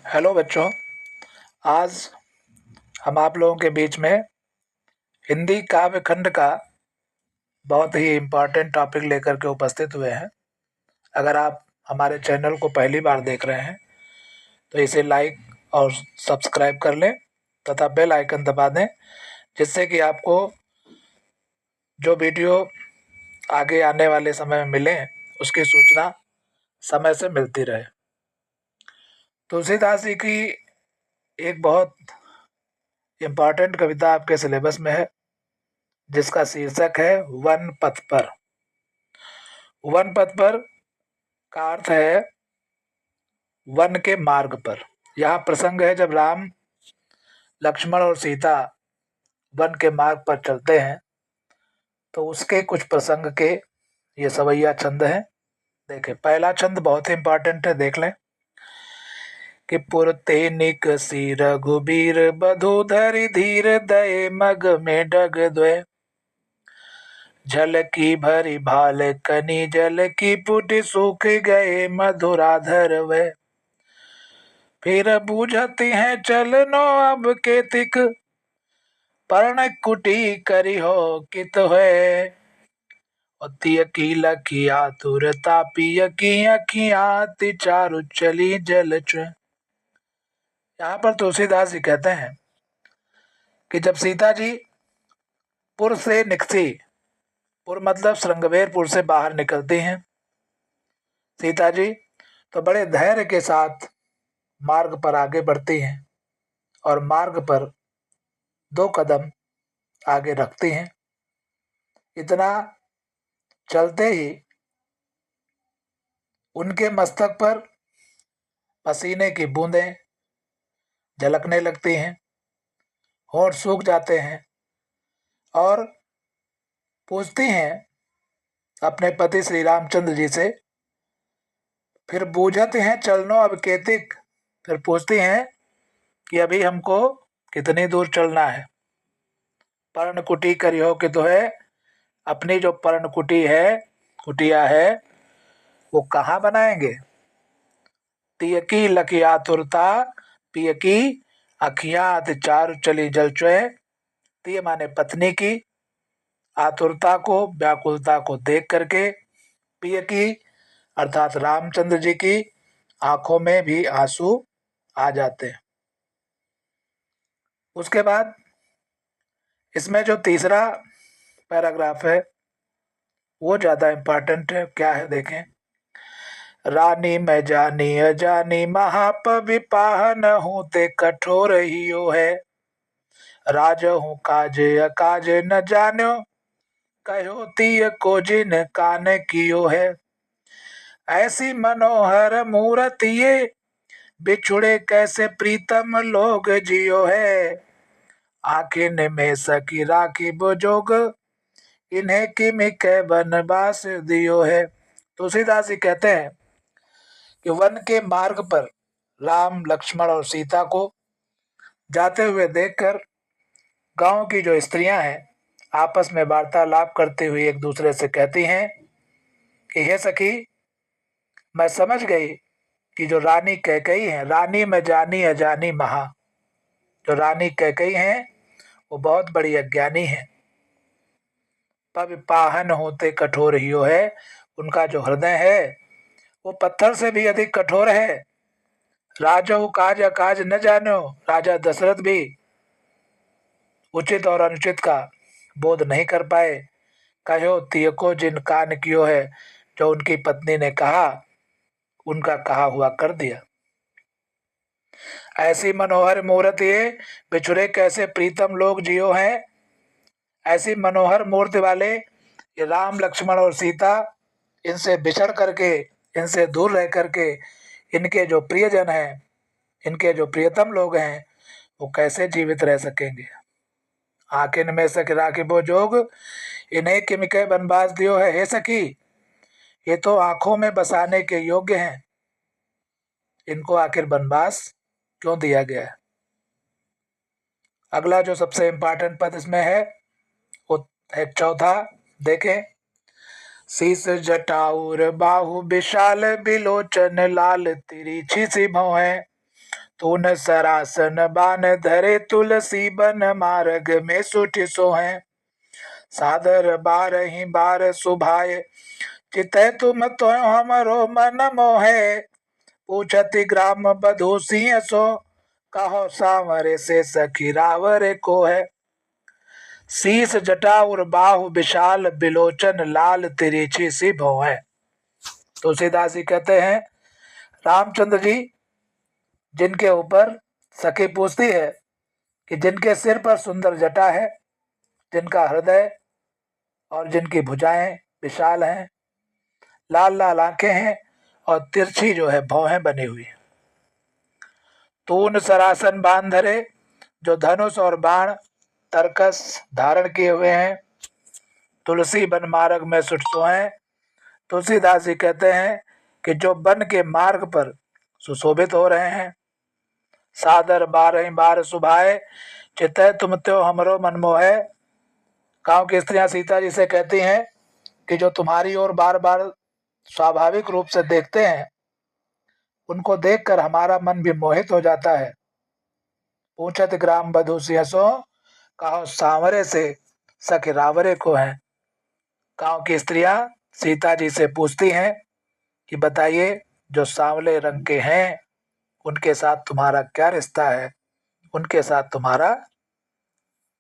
Hello बच्चों, आज हम आप लोगों के बीच में हिंदी काव्य खंड का बहुत ही इम्पोर्टेंट टॉपिक लेकर के उपस्थित हुए हैं। अगर आप हमारे चैनल को पहली बार देख रहे हैं तो इसे लाइक और सब्सक्राइब कर लें तथा बेल आइकन दबा दें, जिससे कि आपको जो वीडियो आगे आने वाले समय में मिले उसकी सूचना समय से मिलती रहे। तुलसीदास जी की एक बहुत इम्पोर्टेंट कविता आपके सिलेबस में है, जिसका शीर्षक है वन पथ पर। वन पथ पर का अर्थ है वन के मार्ग पर। यहाँ प्रसंग है जब राम, लक्ष्मण और सीता वन के मार्ग पर चलते हैं, तो उसके कुछ प्रसंग के ये सवैया छंद हैं। देखें, पहला छंद बहुत ही इंपॉर्टेंट है, देख लें कि पुरते निकसी रघुबीर बधु धरि धीर दये मग में डग द्वय झल की भरी भाल कनी जल की पुट सूख गए मधुराधर वे फिर बूझती हैं चलनो अब के तिक पर्ण कुटी करी हो कित है तिय की लखिया तुरता पिय की अखिया ति चारु चली जल चुए। यहाँ पर तुलसीदास जी कहते हैं कि जब सीता जी पुर से निकसी, पुर मतलब श्रृंगवेरपुर से बाहर निकलती हैं सीता जी, तो बड़े धैर्य के साथ मार्ग पर आगे बढ़ती हैं और मार्ग पर 2 कदम आगे रखती हैं। इतना चलते ही उनके मस्तक पर पसीने की बूंदें झलकने लगती हैं, होंठ सूख जाते हैं और पूछती हैं अपने पति श्री रामचंद्र जी से, फिर बूझते हैं चलनो अब केतिक, फिर पूछती हैं कि अभी हमको कितनी दूर चलना है। पर्णकुटी करियो कि तो है, अपनी जो पर्णकुटी है, कुटिया है, वो कहाँ बनाएंगे। तियकी लकी आतुरता पियकी अखियां चारु चली जल चुए। तिय माने पत्नी की, आतुरता को, व्याकुलता को देख करके, पिय की अर्थात रामचंद्र जी की आंखों में भी आंसू आ जाते हैं। उसके बाद इसमें जो तीसरा पैराग्राफ है वो ज्यादा इंपॉर्टेंट है। क्या है देखें, रानी मैं जानी अजानी महाप विपाहन हूँ ते कठोर ही है राज हूँ काज अकाज न जान्यो कहो तीय को जिन कान कियो है ऐसी मनोहर मूरत ये बिछुड़े कैसे प्रीतम लोग जियो है आखिन में सकी राखी बुजोग इन्हें किमि के बनवास दियो है। तुलसीदास जी कहते हैं कि वन के मार्ग पर राम, लक्ष्मण और सीता को जाते हुए देखकर गांव की जो स्त्रियां हैं आपस में वार्तालाप करते हुए एक दूसरे से कहती हैं कि हे सखी, मैं समझ गई कि जो रानी कैकेयी है, रानी में जानी अजानी महा, जो रानी कैकेयी हैं वो बहुत बड़ी अज्ञानी है। पाहन होते कठोर हियो है, उनका जो हृदय है वो पत्थर से भी अधिक कठोर है। राजो काज अकाज न जानो, राजा दशरथ भी उचित और अनुचित का बोध नहीं कर पाए। कहो तियको जिन कान कियो है, जो उनकी पत्नी ने कहा उनका कहा हुआ कर दिया। ऐसी मनोहर मूर्त ये बिछुड़े कैसे प्रीतम लोग जियो हैं। ऐसी मनोहर मूर्ति वाले ये राम, लक्ष्मण और सीता, इनसे बिछड़ करके, इनसे दूर रह करके इनके जो प्रियजन हैं, इनके जो प्रियतम लोग हैं, वो कैसे जीवित रह सकेंगे। आखिन में सखी राखी बो जोग इन्हें किमिके बनवास दियो है। हे सखी, ये तो आंखों में बसाने के योग्य हैं, इनको आखिर बनवास क्यों दिया गया है। अगला जो सबसे इंपॉर्टेंट पद इसमें है वो है चौथा, देखें, शीस जटाउर बाहु विशाल बिलोचन लाल तिरछी सी भौं है तून सरासन बान धरे तुलसी बन मार्ग में सुठ सोहें। सादर बारही बार सुभाए चितै तुम तो हमरो मन मोहे। पूछति ग्राम बधू सिंह सो कहो सांवरे से सखी रावरे को है। शीस जटा और बाहु विशाल बिलोचन लाल तिरछी सी भौं है। तुलसीदास जी कहते हैं रामचंद्र जी जिनके ऊपर सखी पूछती है कि जिनके सिर पर सुंदर जटा है, जिनका हृदय और जिनकी भुजाएं विशाल हैं, लाल लाल आंखें हैं और तिरछी जो है भौहें बनी हुई है। तून सरासन बांध धरे, जो धनुष और बाण तरकस धारण किए हुए हैं। तुलसी बन मार्ग में सुट सोएं। तुलसीदास जी कहते हैं कि जो वन के मार्ग पर सुशोभित हो रहे हैं। सादर बारही बार सुभाए चितै तुम त्यो हमरो मन मोहे। गांव की स्त्रियां सीता जी से कहती हैं कि जो तुम्हारी ओर बार बार स्वाभाविक रूप से देखते हैं, उनको देखकर हमारा मन भी मोहित हो जाता है। पूछत ग्राम बधू सिंह सो कहो सांवरे से सखी रावरे को है। गांव की स्त्रियां सीता जी से पूछती हैं कि बताइए जो सांवले रंग के हैं उनके साथ तुम्हारा क्या रिश्ता है, उनके साथ तुम्हारा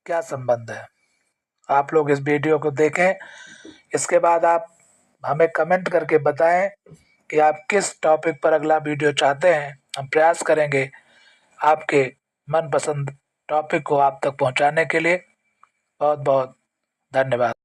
क्या संबंध है। आप लोग इस वीडियो को देखें, इसके बाद आप हमें कमेंट करके बताएं कि आप किस टॉपिक पर अगला वीडियो चाहते हैं। हम प्रयास करेंगे आपके मनपसंद टॉपिक को आप तक पहुंचाने के लिए। बहुत बहुत धन्यवाद।